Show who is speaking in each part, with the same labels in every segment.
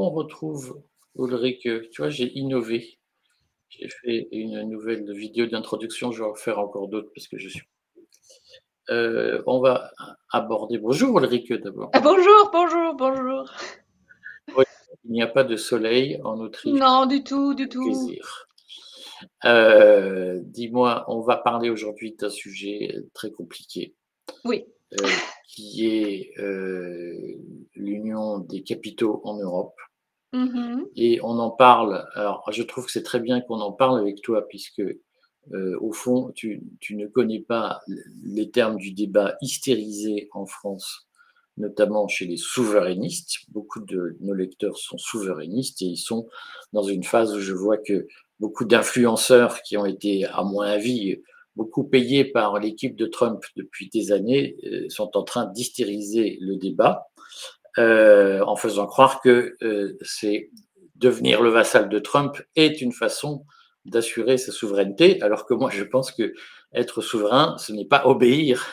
Speaker 1: qu'on retrouve Ulrich. Tu vois, j'ai innové. J'ai fait une nouvelle vidéo d'introduction. Je vais en faire encore d'autres parce que je suis. On va aborder. Bonjour Ulrich d'abord.
Speaker 2: Ah, bonjour, bonjour, bonjour.
Speaker 1: Oui, il n'y a pas de soleil en Autriche.
Speaker 2: Non, du tout, du
Speaker 1: Quel
Speaker 2: tout.
Speaker 1: plaisir. Dis-moi, on va parler aujourd'hui d'un sujet très compliqué,
Speaker 2: Oui.
Speaker 1: qui est l'union des capitaux en Europe.
Speaker 2: Mhm.
Speaker 1: Et on en parle. Alors, je trouve que c'est très bien qu'on en parle avec toi, puisque, au fond, tu ne connais pas les termes du débat hystérisé en France, notamment chez les souverainistes. Beaucoup de nos lecteurs sont souverainistes et ils sont dans une phase où je vois que beaucoup d'influenceurs qui ont été, à mon avis, beaucoup payés par l'équipe de Trump depuis des années, sont en train d'hystériser le débat, en faisant croire que c'est devenir le vassal de Trump est une façon d'assurer sa souveraineté, alors que moi je pense que être souverain, ce n'est pas obéir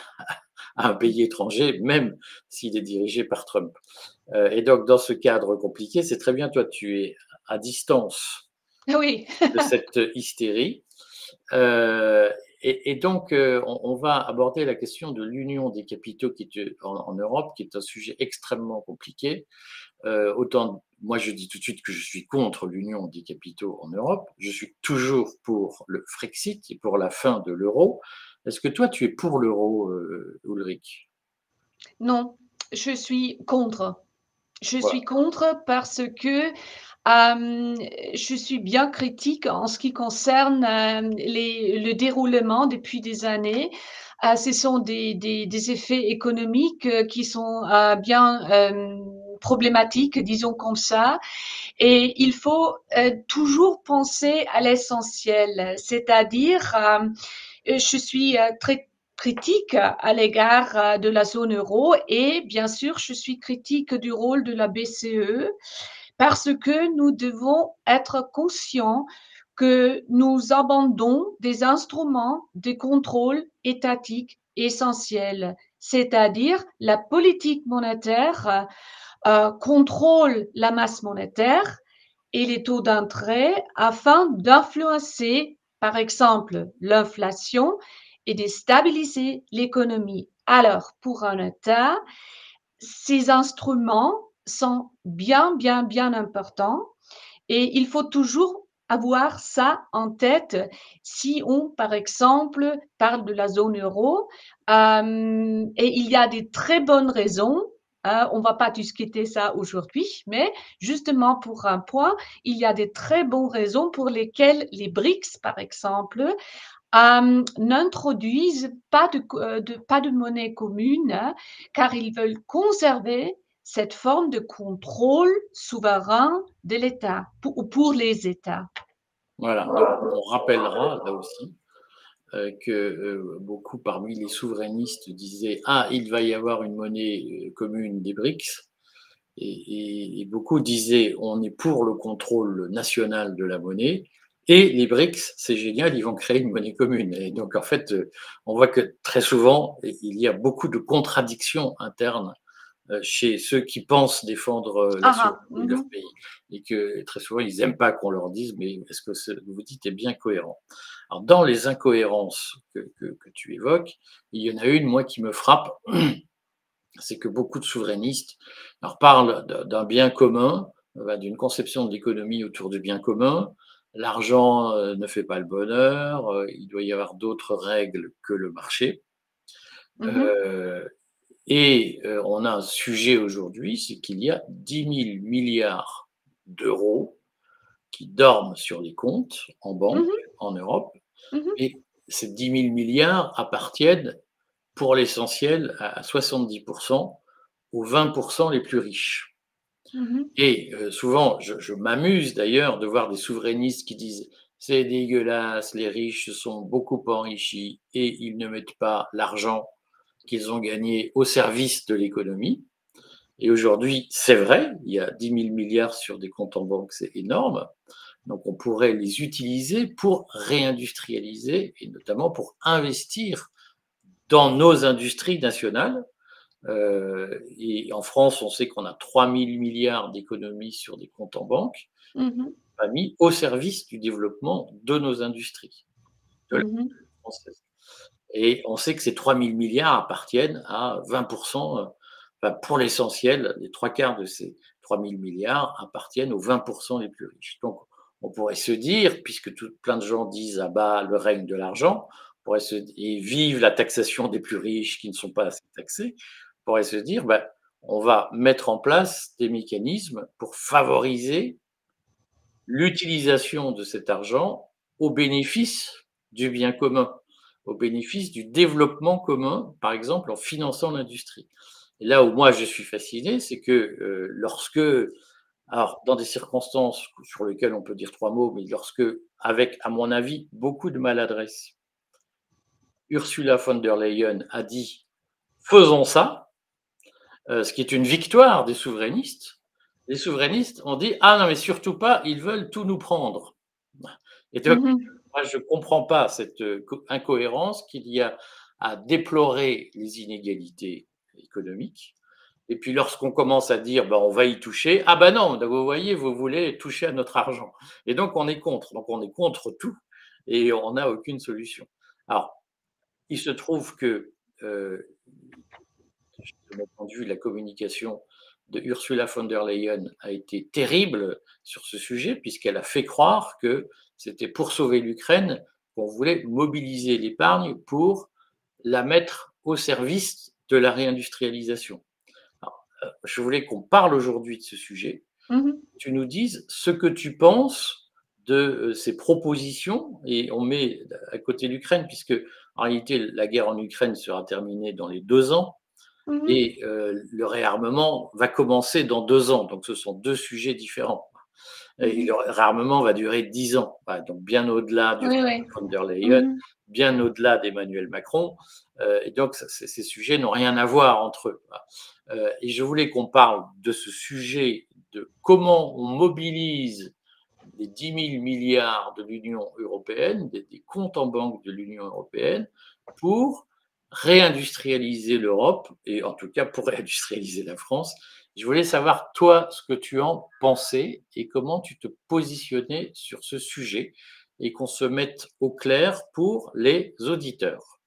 Speaker 1: à un pays étranger, même s'il est dirigé par Trump. Et donc dans ce cadre compliqué, c'est très bien, toi tu es à distance
Speaker 2: Oui.
Speaker 1: de cette hystérie. Euh, et donc, on va aborder la question de l'union des capitaux en Europe, qui est un sujet extrêmement compliqué. Autant, moi, je dis tout de suite que je suis contre l'union des capitaux en Europe. Je suis toujours pour le Frexit et pour la fin de l'euro. Est-ce que toi, tu es pour l'euro, Ulrich?
Speaker 2: Non, je suis contre. Je
Speaker 1: Voilà.
Speaker 2: suis contre parce que euh, je suis bien critique en ce qui concerne le déroulement depuis des années. Ce sont des effets économiques qui sont bien problématiques, disons comme ça. Et il faut toujours penser à l'essentiel, c'est-à-dire, je suis très critique à l'égard de la zone euro et bien sûr, je suis critique du rôle de la BCE parce que nous devons être conscients que nous abandonnons des instruments de contrôle étatique essentiels, c'est-à-dire la politique monétaire contrôle la masse monétaire et les taux d'intérêt afin d'influencer, par exemple, l'inflation et de stabiliser l'économie. Alors, pour un État, ces instruments sont bien, bien, bien importants et il faut toujours avoir ça en tête si on, par exemple, parle de la zone euro. Et il y a des très bonnes raisons. On ne va pas discuter ça aujourd'hui, mais justement pour un point, il y a des très bonnes raisons pour lesquelles les BRICS, par exemple, n'introduisent pas de monnaie commune, hein, car ils veulent conserver cette forme de contrôle souverain de l'État pour les États.
Speaker 1: Voilà. Donc, on rappellera là aussi que beaucoup parmi les souverainistes disaient: Ah, il va y avoir une monnaie commune des BRICS. Et beaucoup disaient: On est pour le contrôle national de la monnaie. Et les BRICS, c'est génial, ils vont créer une monnaie commune. Et donc, en fait, on voit que très souvent, il y a beaucoup de contradictions internes chez ceux qui pensent défendre la
Speaker 2: Ah, ah,
Speaker 1: souveraineté de leur pays. Et que très souvent, ils n'aiment pas qu'on leur dise, mais est-ce que ce que vous dites est bien cohérent? Alors, dans les incohérences que tu évoques, il y en a une, moi, qui me frappe, c'est que beaucoup de souverainistes alors, parlent d'un bien commun, d'une conception de l'économie autour du bien commun. L'argent ne fait pas le bonheur, il doit y avoir d'autres règles que le marché.
Speaker 2: mhm,
Speaker 1: Euh, on a un sujet aujourd'hui, c'est qu'il y a 10 000 milliards d'euros qui dorment sur les comptes en banque
Speaker 2: mhm,
Speaker 1: en Europe.
Speaker 2: mhm,
Speaker 1: Et ces 10 000 milliards appartiennent pour l'essentiel à 70% aux 20% les plus riches.
Speaker 2: mhm.
Speaker 1: Et souvent, je m'amuse d'ailleurs de voir des souverainistes qui disent: c'est dégueulasse, les riches se sont beaucoup enrichis et ils ne mettent pas l'argent qu'ils ont gagné au service de l'économie. Et aujourd'hui, c'est vrai, il y a 10 000 milliards sur des comptes en banque, c'est énorme. Donc on pourrait les utiliser pour réindustrialiser et notamment pour investir dans nos industries nationales. Et en France, on sait qu'on a 3000 milliards d'économies sur des comptes en banque,
Speaker 2: Mmh.
Speaker 1: pas mis au service du développement de nos industries, de la
Speaker 2: Mmh.
Speaker 1: française. Et on sait que ces 3000 milliards appartiennent à 20%, enfin, pour l'essentiel, les trois quarts de ces 3000 milliards appartiennent aux 20% les plus riches. Donc, on pourrait se dire, puisque plein de gens disent à bas le règne de l'argent, et vive la taxation des plus riches qui ne sont pas assez taxés, on pourrait se dire, ben, on va mettre en place des mécanismes pour favoriser l'utilisation de cet argent au bénéfice du bien commun, au bénéfice du développement commun, par exemple en finançant l'industrie. Et là où moi je suis fasciné, c'est que lorsque, alors dans des circonstances sur lesquelles on peut dire trois mots, mais lorsque, avec à mon avis beaucoup de maladresse, Ursula von der Leyen a dit faisons ça, ce qui est une victoire des souverainistes. Les souverainistes ont dit ah non mais surtout pas, ils veulent tout nous prendre. Et donc
Speaker 2: Mmh.
Speaker 1: moi, je ne comprends pas cette incohérence qu'il y a à déplorer les inégalités économiques. Et puis lorsqu'on commence à dire ben, on va y toucher, ah ben non, vous voyez, vous voulez toucher à notre argent. Et donc on est contre. Donc on est contre tout et on n'a aucune solution. Alors, il se trouve que, de mon point de vue, la communication de Ursula von der Leyen a été terrible sur ce sujet, puisqu'elle a fait croire que c'était pour sauver l'Ukraine qu'on voulait mobiliser l'épargne pour la mettre au service de la réindustrialisation. Alors, je voulais qu'on parle aujourd'hui de ce sujet.
Speaker 2: Mmh.
Speaker 1: Tu nous dises ce que tu penses de ces propositions, et on met à côté l'Ukraine, puisque en réalité la guerre en Ukraine sera terminée dans les 2 ans.
Speaker 2: Mmh.
Speaker 1: Et le réarmement va commencer dans 2 ans. Donc, ce sont deux sujets différents. Et
Speaker 2: Mmh.
Speaker 1: le réarmement va durer 10 ans. Voilà, donc, bien au-delà
Speaker 2: Oui,
Speaker 1: d'Ursula
Speaker 2: oui.
Speaker 1: von der Leyen,
Speaker 2: Mmh.
Speaker 1: bien au-delà d'Emmanuel Macron. Et donc, ces sujets n'ont rien à voir entre eux. Et je voulais qu'on parle de ce sujet de comment on mobilise les 10 000 milliards de l'Union européenne, des comptes en banque de l'Union européenne, pour réindustrialiser l'Europe, et en tout cas pour réindustrialiser la France. Je voulais savoir, toi, ce que tu en pensais et comment tu te positionnais sur ce sujet, et qu'on se mette au clair pour les auditeurs.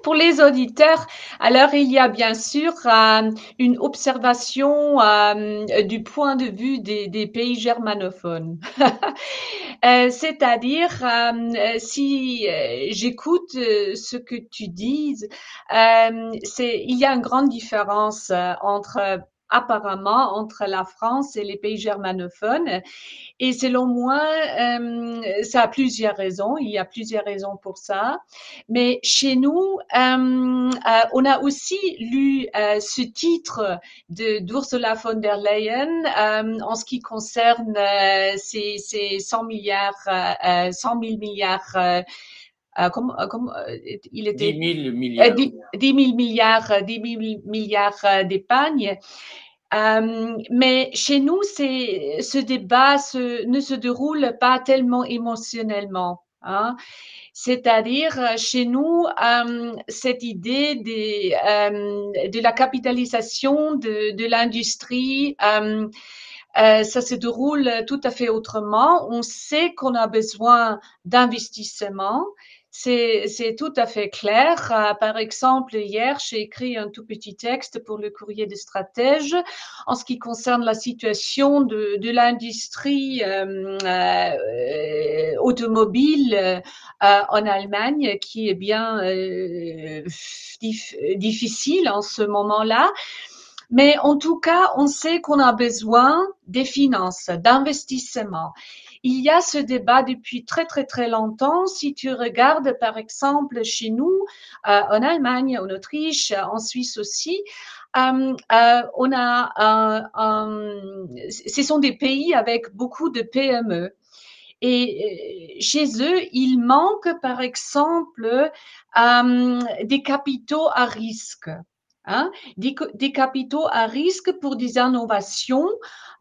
Speaker 2: Pour les auditeurs, alors il y a bien sûr, une observation, du point de vue des pays germanophones. C'est-à-dire, si, j'écoute, ce que tu dis, c'est il y a une grande différence, apparemment entre la France et les pays germanophones. Et selon moi, ça a plusieurs raisons. Il y a plusieurs raisons pour ça. Mais chez nous, on a aussi lu ce titre d'Ursula von der Leyen en ce qui concerne ces 100 milliards, 100 000 milliards. Il
Speaker 1: 10
Speaker 2: était
Speaker 1: 000 milliards.
Speaker 2: 10 000 milliards, 10 000 milliards d'épargne. Mais chez nous, ce débat ne se déroule pas tellement émotionnellement. Hein. C'est-à-dire, chez nous, cette idée de la capitalisation de l'industrie, ça se déroule tout à fait autrement. On sait qu'on a besoin d'investissement. C'est tout à fait clair. Par exemple, hier, j'ai écrit un tout petit texte pour le courrier des stratèges en ce qui concerne la situation de l'industrie automobile en Allemagne, qui est bien difficile en ce moment-là. Mais en tout cas, on sait qu'on a besoin des finances, d'investissement. Il y a ce débat depuis très très très longtemps. Si tu regardes par exemple chez nous, en Allemagne, en Autriche, en Suisse aussi, on a ce sont des pays avec beaucoup de PME. Et chez eux, il manque par exemple des capitaux à risque. Hein, des capitaux à risque pour des innovations.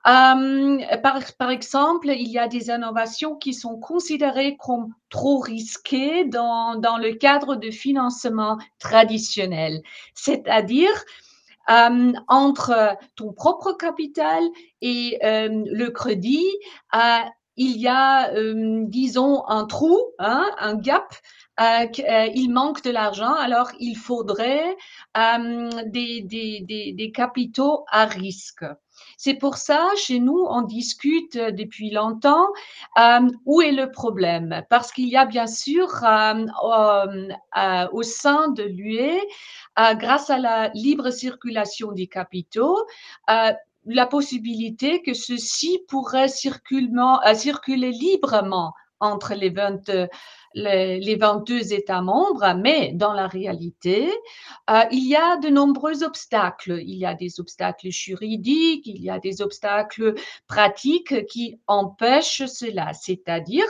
Speaker 2: Par exemple, il y a des innovations qui sont considérées comme trop risquées dans le cadre de financement traditionnel. C'est-à-dire, entre ton propre capital et le crédit, il y a, disons, un trou, hein, un gap. Il manque de l'argent, alors il faudrait des capitaux à risque. C'est pour ça, chez nous, on discute depuis longtemps où est le problème. Parce qu'il y a bien sûr au sein de l'UE, grâce à la libre circulation des capitaux, la possibilité que ceux-ci pourraient circuler librement entre les 22 États membres, mais dans la réalité, il y a de nombreux obstacles. Il y a des obstacles juridiques, il y a des obstacles pratiques qui empêchent cela. C'est-à-dire,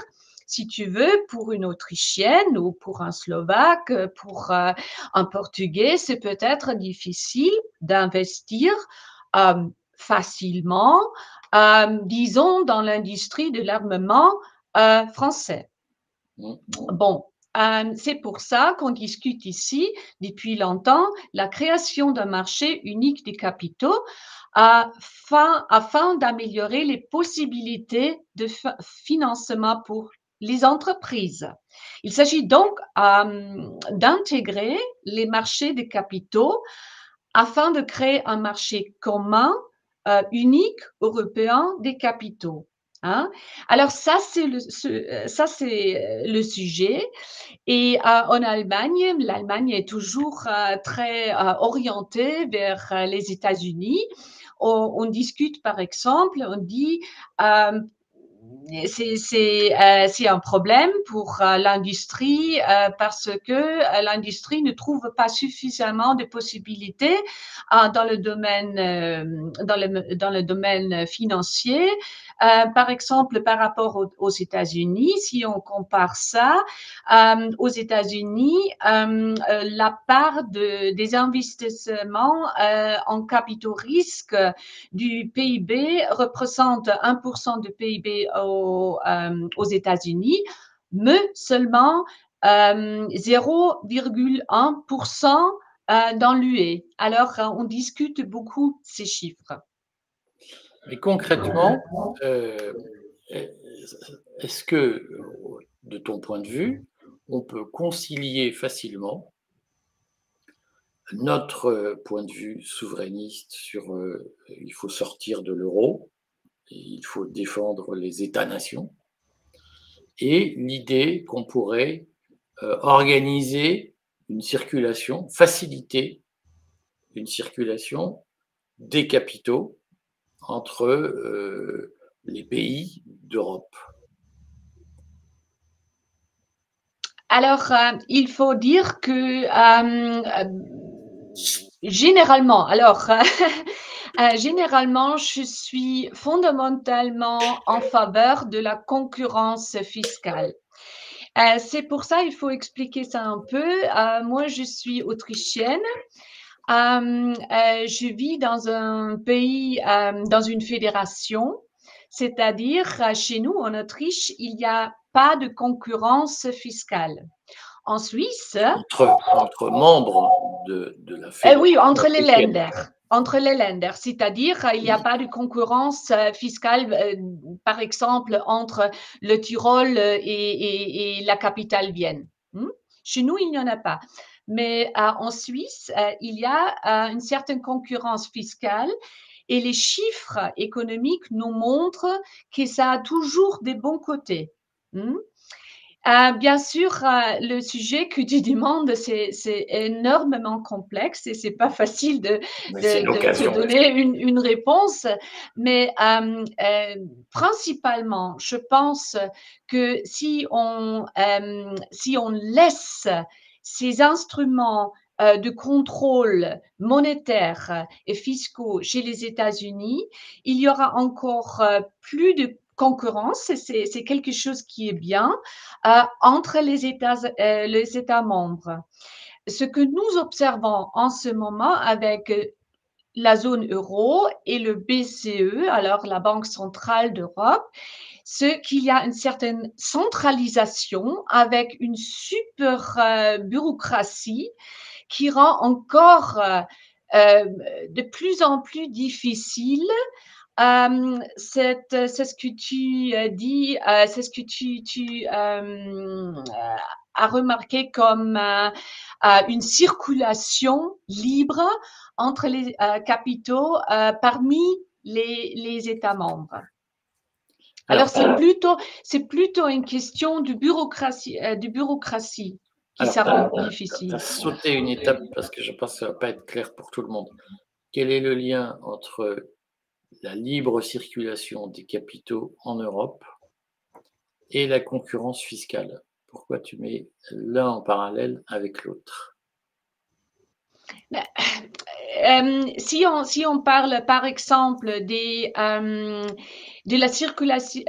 Speaker 2: si tu veux, pour une Autrichienne ou pour un Slovaque, pour un Portugais, c'est peut-être difficile d'investir facilement, disons, dans l'industrie de l'armement français. Bon, c'est pour ça qu'on discute ici depuis longtemps la création d'un marché unique des capitaux afin d'améliorer les possibilités de financement pour les entreprises. Il s'agit donc d'intégrer les marchés des capitaux afin de créer un marché commun, unique, européen des capitaux. Hein? Alors ça, c'est le sujet. Et en Allemagne, l'Allemagne est toujours très orientée vers les États-Unis. On discute, par exemple, on dit c'est un problème pour l'industrie parce que l'industrie ne trouve pas suffisamment de possibilités dans le domaine financier. Par exemple, par rapport aux États-Unis, si on compare ça, aux États-Unis, la part des investissements en capitaux risques du PIB représente 1% du PIB aux États-Unis, mais seulement 0,1% dans l'UE. Alors, on discute beaucoup ces chiffres.
Speaker 1: Mais concrètement, est-ce que, de ton point de vue, on peut concilier facilement notre point de vue souverainiste sur il faut sortir de l'euro, et il faut défendre les États-nations, et l'idée qu'on pourrait organiser une circulation, faciliter une circulation des capitaux entre les pays d'Europe?
Speaker 2: Alors, il faut dire que généralement, généralement, je suis fondamentalement en faveur de la concurrence fiscale. C'est pour ça, il faut expliquer ça un peu. Moi, je suis autrichienne. Je vis dans un pays, dans une fédération, c'est-à-dire chez nous, en Autriche, il n'y a pas de concurrence fiscale. En Suisse,
Speaker 1: entre membres de la fédération.
Speaker 2: Oui, entre les Länder. Entre les Länder, c'est-à-dire il n'y a pas de concurrence fiscale, par exemple, entre le Tyrol et la capitale Vienne. Chez nous, il n'y en a pas. Mais en Suisse, il y a une certaine concurrence fiscale et les chiffres économiques nous montrent que ça a toujours des bons côtés. Bien sûr, le sujet que tu demandes, c'est énormément complexe et c'est pas facile de te donner une réponse. Mais principalement, je pense que si on laisse ces instruments de contrôle monétaire et fiscaux chez les États-Unis, il y aura encore plus de concurrence, c'est quelque chose qui est bien, entre les États membres. Ce que nous observons en ce moment avec la zone euro et le BCE, alors la Banque centrale d'Europe, c'est qu'il y a une certaine centralisation avec une super bureaucratie qui rend encore de plus en plus difficile. C'est ce que tu dis, c'est ce que tu as remarqué comme une circulation libre entre les capitaux parmi les États membres. Alors, c'est plutôt une question de bureaucratie qui
Speaker 1: Alors,
Speaker 2: ça rend
Speaker 1: tu
Speaker 2: difficile.
Speaker 1: as sauté une étape parce que je pense que ça ne va pas être clair pour tout le monde. Quel est le lien entre la libre circulation des capitaux en Europe et la concurrence fiscale? Pourquoi tu mets l'un en parallèle avec l'autre?
Speaker 2: Si on parle par exemple de la circulation,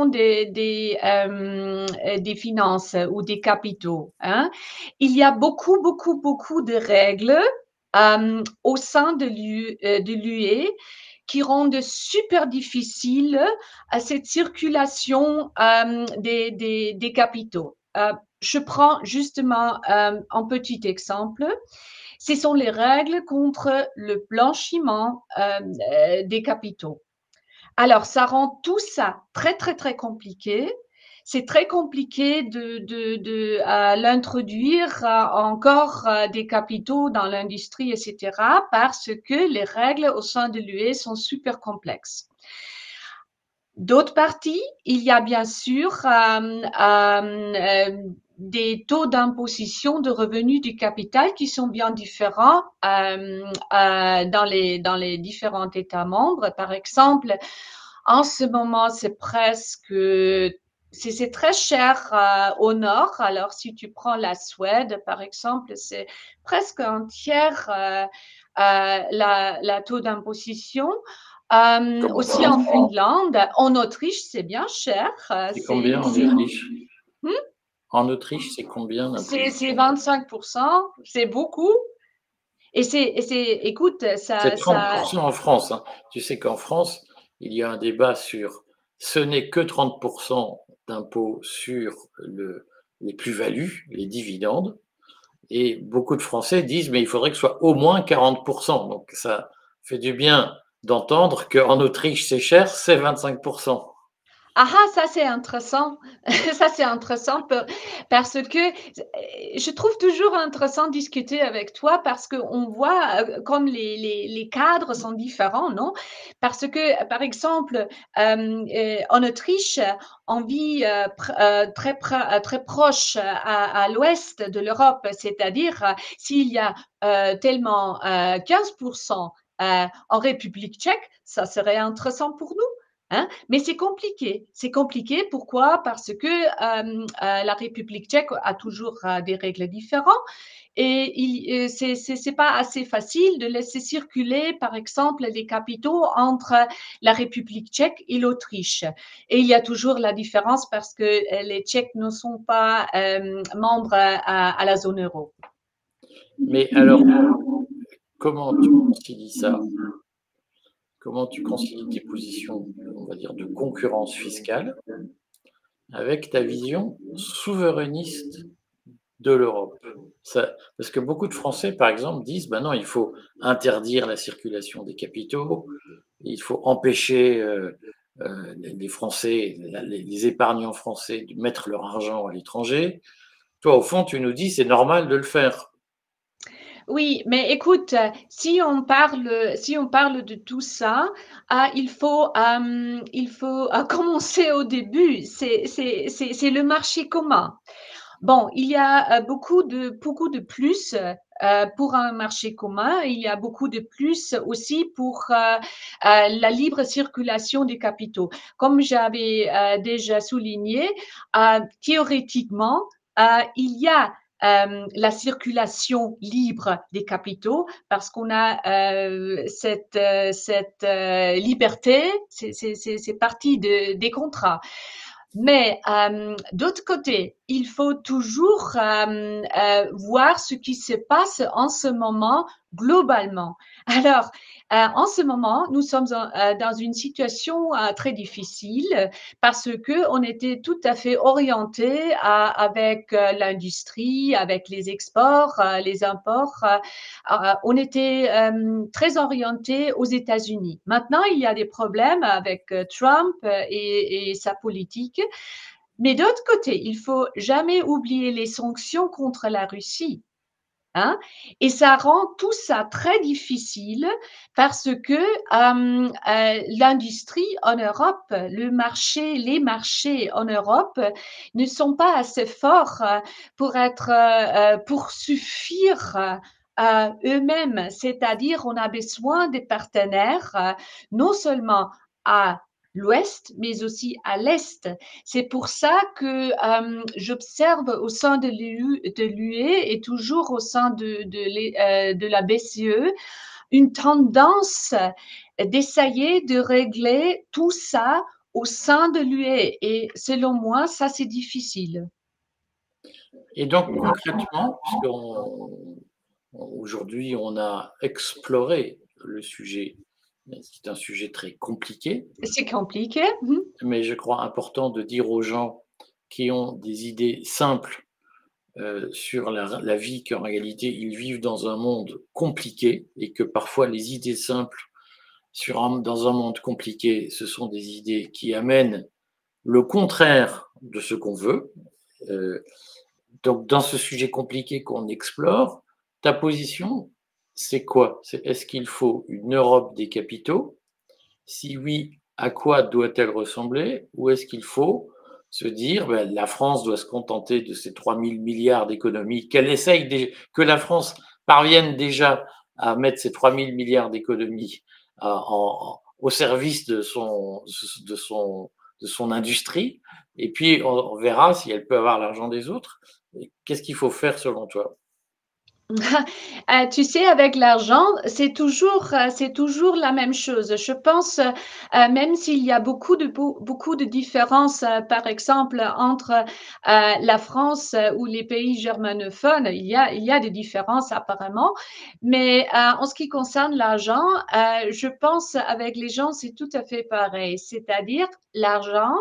Speaker 2: des finances ou des capitaux, hein, il y a beaucoup de règles au sein de l'UE qui rendent super difficile cette circulation des capitaux. Je prends justement un petit exemple. Ce sont les règles contre le blanchiment des capitaux. Alors, ça rend tout ça très compliqué. C'est très compliqué de l'introduire encore des capitaux dans l'industrie, etc., parce que les règles au sein de l'UE sont super complexes. D'autre partie, il y a bien sûr des taux d'imposition de revenus du capital qui sont bien différents dans les différents États membres. Par exemple, en ce moment, c'est très cher au nord. Alors, si tu prends la Suède, par exemple, c'est presque un tiers la taux d'imposition. Aussi en Finlande, en Autriche, c'est bien cher.
Speaker 1: C'est combien en Autriche?
Speaker 2: Hmm?
Speaker 1: En Autriche, c'est combien
Speaker 2: C'est 25%, c'est beaucoup. Et écoute,
Speaker 1: c'est 30% en France. Hein. Tu sais qu'en France, il y a un débat sur ce n'est que 30% d'impôt sur les plus-values, les dividendes. Et beaucoup de Français disent, mais il faudrait que ce soit au moins 40%. Donc ça fait du bien d'entendre qu'en Autriche, c'est cher, c'est 25%.
Speaker 2: Ça c'est intéressant. Ça c'est intéressant parce que je trouve toujours intéressant de discuter avec toi parce qu'on voit comme les cadres sont différents, non? Parce que, par exemple, en Autriche, on vit très proche à l'ouest de l'Europe, c'est-à-dire s'il y a tellement 15% en République tchèque, ça serait intéressant pour nous. Hein? Mais c'est compliqué. C'est compliqué. Pourquoi? Parce que la République tchèque a toujours des règles différentes et c'est pas assez facile de laisser circuler, par exemple, les capitaux entre la République tchèque et l'Autriche. Et il y a toujours la différence parce que les Tchèques ne sont pas membres à la zone euro.
Speaker 1: Mais alors, comment tu concilies ça? Comment tu concilies tes positions, on va dire, de concurrence fiscale avec ta vision souverainiste de l'Europe? Parce que beaucoup de Français, par exemple, disent, ben non, il faut interdire la circulation des capitaux, il faut empêcher les Français, les épargnants français de mettre leur argent à l'étranger. Toi, au fond, tu nous dis, c'est normal de le faire.
Speaker 2: Oui, mais écoute, si on parle de tout ça, il faut commencer au début. C'est le marché commun. Bon, il y a beaucoup de plus pour un marché commun. Il y a beaucoup de plus aussi pour la libre circulation des capitaux. Comme j'avais déjà souligné, théoriquement, il y a la circulation libre des capitaux parce qu'on a cette liberté, c'est partie des contrats. Mais d'autre côté, il faut toujours voir ce qui se passe en ce moment globalement. Alors, en ce moment, nous sommes dans une situation très difficile parce que on était tout à fait orienté avec l'industrie, avec les exports, les imports. On était très orienté aux États-Unis. Maintenant, il y a des problèmes avec Trump et sa politique. Mais d'autre côté, il faut jamais oublier les sanctions contre la Russie. Hein? Et ça rend tout ça très difficile parce que l'industrie en Europe, les marchés en Europe ne sont pas assez forts pour suffire eux-mêmes. C'est-à-dire, on a besoin des partenaires non seulement à l'ouest, mais aussi à l'est. C'est pour ça que j'observe au sein de l'UE et toujours au sein de la BCE une tendance d'essayer de régler tout ça au sein de l'UE. Et selon moi, ça, c'est difficile.
Speaker 1: Et donc, concrètement, aujourd'hui, on a exploré le sujet, c'est un sujet très compliqué.
Speaker 2: C'est compliqué.
Speaker 1: Mais je crois important de dire aux gens qui ont des idées simples sur la vie qu'en réalité ils vivent dans un monde compliqué et que parfois les idées simples dans un monde compliqué, ce sont des idées qui amènent le contraire de ce qu'on veut. Donc dans ce sujet compliqué qu'on explore, ta position, c'est quoi? Est-ce qu'il faut une Europe des capitaux? Si oui, à quoi doit-elle ressembler? Ou est-ce qu'il faut se dire ben, la France doit se contenter de ces 3 000 milliards d'économies, que la France parvienne déjà à mettre ces 3 000 milliards d'économies au service de son industrie, et puis on verra si elle peut avoir l'argent des autres. Qu'est-ce qu'il faut faire selon toi?
Speaker 2: Tu sais, avec l'argent, c'est toujours la même chose. Je pense, même s'il y a beaucoup de différences, par exemple, entre la France ou les pays germanophones, il y a des différences apparemment. Mais en ce qui concerne l'argent, je pense avec les gens, c'est tout à fait pareil. C'est-à-dire, l'argent,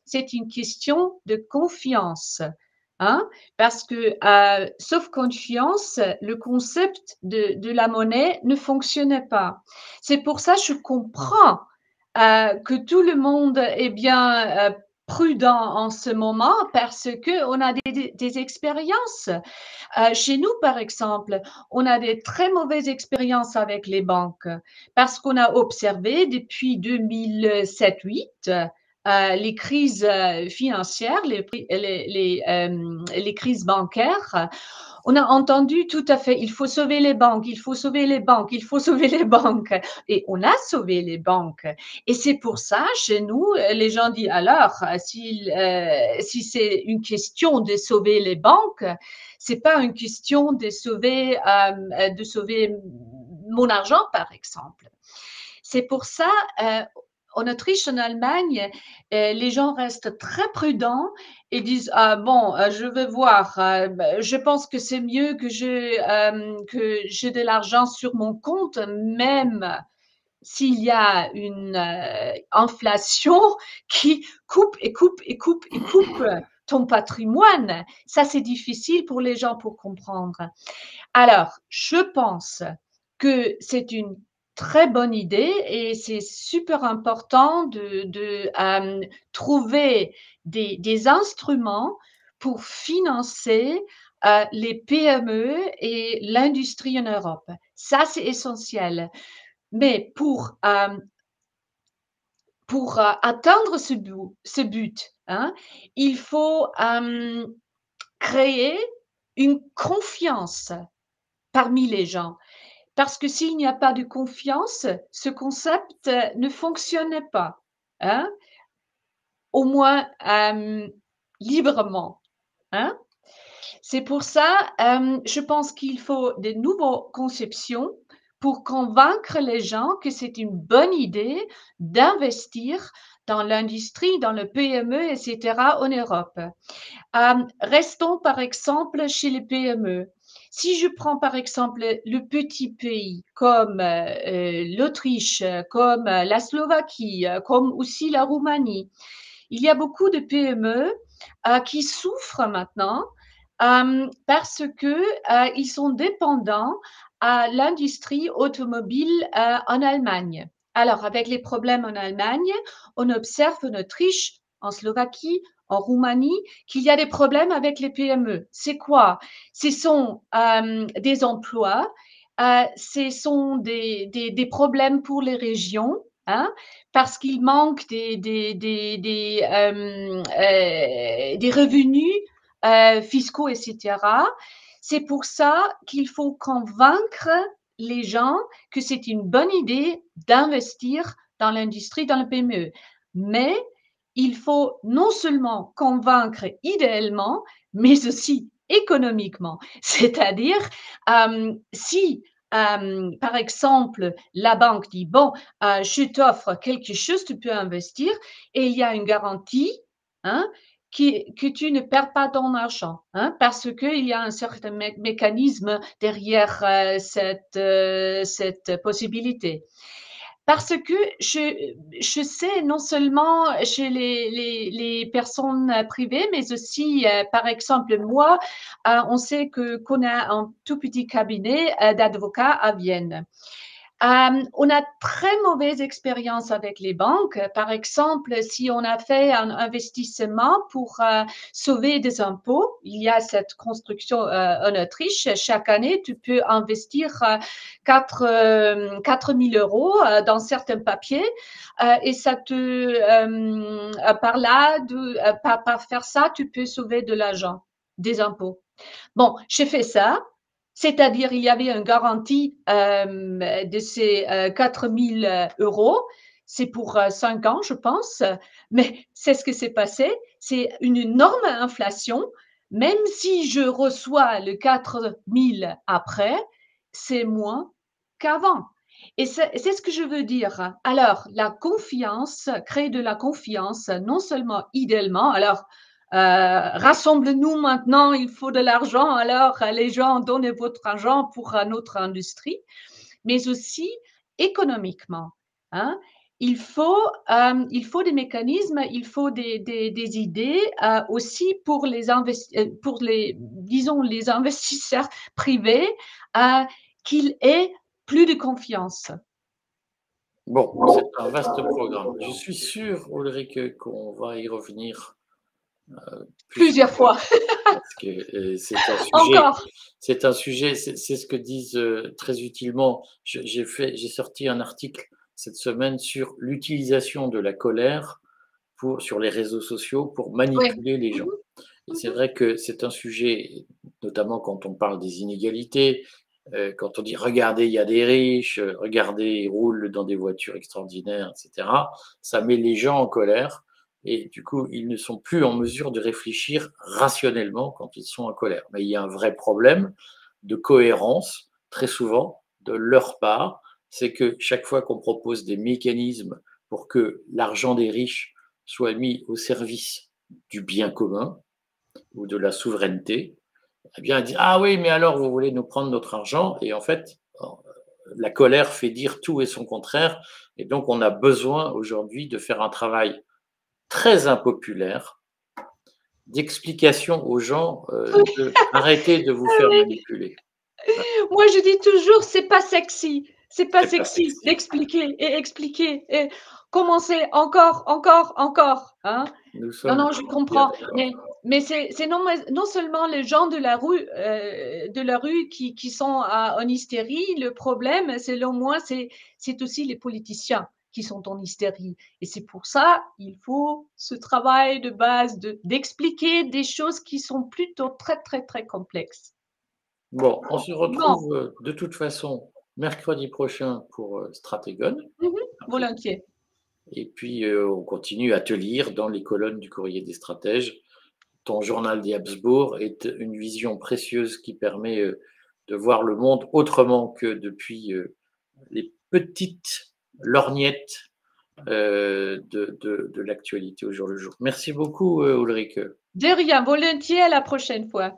Speaker 2: c'est une question de confiance. Hein? Parce que, sauf confiance, le concept de la monnaie ne fonctionnait pas. C'est pour ça que je comprends que tout le monde est bien prudent en ce moment parce qu'on a des expériences. Chez nous, par exemple, on a des très mauvaises expériences avec les banques parce qu'on a observé depuis 2007-8 les crises financières, les crises bancaires. On a entendu tout à fait, il faut sauver les banques, il faut sauver les banques, il faut sauver les banques. Et on a sauvé les banques. Et c'est pour ça, chez nous, les gens disent alors, si c'est une question de sauver les banques, c'est pas une question de sauver mon argent, par exemple. C'est pour ça, en Autriche, en Allemagne, les gens restent très prudents et disent ah bon, je vais voir. Je pense que c'est mieux que j'ai de l'argent sur mon compte, même s'il y a une inflation qui coupe et coupe et coupe et coupe ton patrimoine. Ça, c'est difficile pour les gens pour comprendre. Alors, je pense que c'est une très bonne idée et c'est super important de trouver des instruments pour financer les PME et l'industrie en Europe. Ça, c'est essentiel. Mais pour atteindre ce but, hein, il faut créer une confiance parmi les gens. Parce que s'il n'y a pas de confiance, ce concept ne fonctionne pas, hein? Au moins librement. Hein? C'est pour ça, je pense qu'il faut de nouvelles conceptions pour convaincre les gens que c'est une bonne idée d'investir dans l'industrie, dans le PME, etc. en Europe. Restons par exemple chez les PME. Si je prends par exemple le petit pays comme l'Autriche, comme la Slovaquie, comme aussi la Roumanie, il y a beaucoup de PME qui souffrent maintenant parce que ils sont dépendants à l'industrie automobile en Allemagne. Alors, avec les problèmes en Allemagne, on observe en Autriche, en Slovaquie, en Roumanie, qu'il y a des problèmes avec les PME. C'est quoi? Ce sont des emplois, ce sont des problèmes pour les régions, hein, parce qu'il manque des revenus fiscaux, etc. C'est pour ça qu'il faut convaincre les gens que c'est une bonne idée d'investir dans l'industrie, dans le PME. Mais il faut non seulement convaincre idéalement, mais aussi économiquement. C'est-à-dire, si par exemple, la banque dit, bon, je t'offre quelque chose, tu peux investir, et il y a une garantie, hein, que tu ne perds pas ton argent, hein, parce qu'il y a un certain mécanisme derrière cette possibilité. Parce que je sais non seulement chez les personnes privées, mais aussi, par exemple, moi, on sait qu'on a un tout petit cabinet d'avocats à Vienne. On a très mauvaise expérience avec les banques. Par exemple, si on a fait un investissement pour sauver des impôts, il y a cette construction en Autriche. Chaque année, tu peux investir 4 000 euros dans certains papiers et ça par là, par faire ça, tu peux sauver de l'argent, des impôts. Bon, j'ai fait ça. C'est-à-dire, il y avait une garantie de ces 4 000 euros. C'est pour 5 ans, je pense. Mais c'est ce qui s'est passé. C'est une énorme inflation. Même si je reçois le 4 000 après, c'est moins qu'avant. Et c'est ce que je veux dire. Alors, la confiance, créer de la confiance, non seulement idéalement, alors rassemble-nous maintenant, il faut de l'argent, alors les gens donnez votre argent pour notre industrie, mais aussi économiquement. Hein. Il faut des mécanismes, il faut des idées aussi pour disons, les investisseurs privés qu'il ait plus de confiance.
Speaker 1: Bon, c'est un vaste programme. Je suis sûr, Ulrike, qu'on va y revenir
Speaker 2: Plusieurs fois.
Speaker 1: parce que
Speaker 2: Encore.
Speaker 1: c'est un sujet, c'est ce que disent très utilement. J'ai sorti un article cette semaine sur l'utilisation de la colère sur les réseaux sociaux pour manipuler
Speaker 2: Oui.
Speaker 1: les gens. Et c'est vrai que c'est un sujet, notamment quand on parle des inégalités, quand on dit regardez, il y a des riches, regardez, ils roulent dans des voitures extraordinaires, etc. Ça met les gens en colère et du coup, ils ne sont plus en mesure de réfléchir rationnellement quand ils sont en colère. Mais il y a un vrai problème de cohérence, très souvent, de leur part. C'est que chaque fois qu'on propose des mécanismes pour que l'argent des riches soit mis au service du bien commun ou de la souveraineté, eh bien, elle dit ah oui, mais alors vous voulez nous prendre notre argent, et en fait, la colère fait dire tout et son contraire, et donc on a besoin aujourd'hui de faire un travail très impopulaire d'explication aux gens arrêtez de vous faire manipuler.
Speaker 2: Moi, je dis toujours, c'est pas sexy. C'est pas
Speaker 1: C'est pas
Speaker 2: sexy
Speaker 1: sexy.
Speaker 2: d'expliquer et expliquer et commencer encore, encore, encore. Hein?
Speaker 1: Nous
Speaker 2: Non,
Speaker 1: sommes
Speaker 2: non, je
Speaker 1: bien
Speaker 2: comprends.
Speaker 1: d'accord.
Speaker 2: Mais c'est non seulement les gens de la rue qui sont en hystérie. Le problème, selon moi, c'est aussi les politiciens qui sont en hystérie. Et c'est pour ça il faut ce travail de base d'expliquer des choses qui sont plutôt très, très, très complexes.
Speaker 1: Bon, on se
Speaker 2: Bon,
Speaker 1: retrouve de toute façon mercredi prochain pour Stratégone.
Speaker 2: volontiers.
Speaker 1: Et puis, on continue à te lire dans les colonnes du Courrier des stratèges. Ton journal des Habsbourg est une vision précieuse qui permet de voir le monde autrement que depuis les petites lorgnettes de l'actualité au jour le jour. Merci beaucoup, Ulrike.
Speaker 2: De rien, volontiers, à la prochaine fois.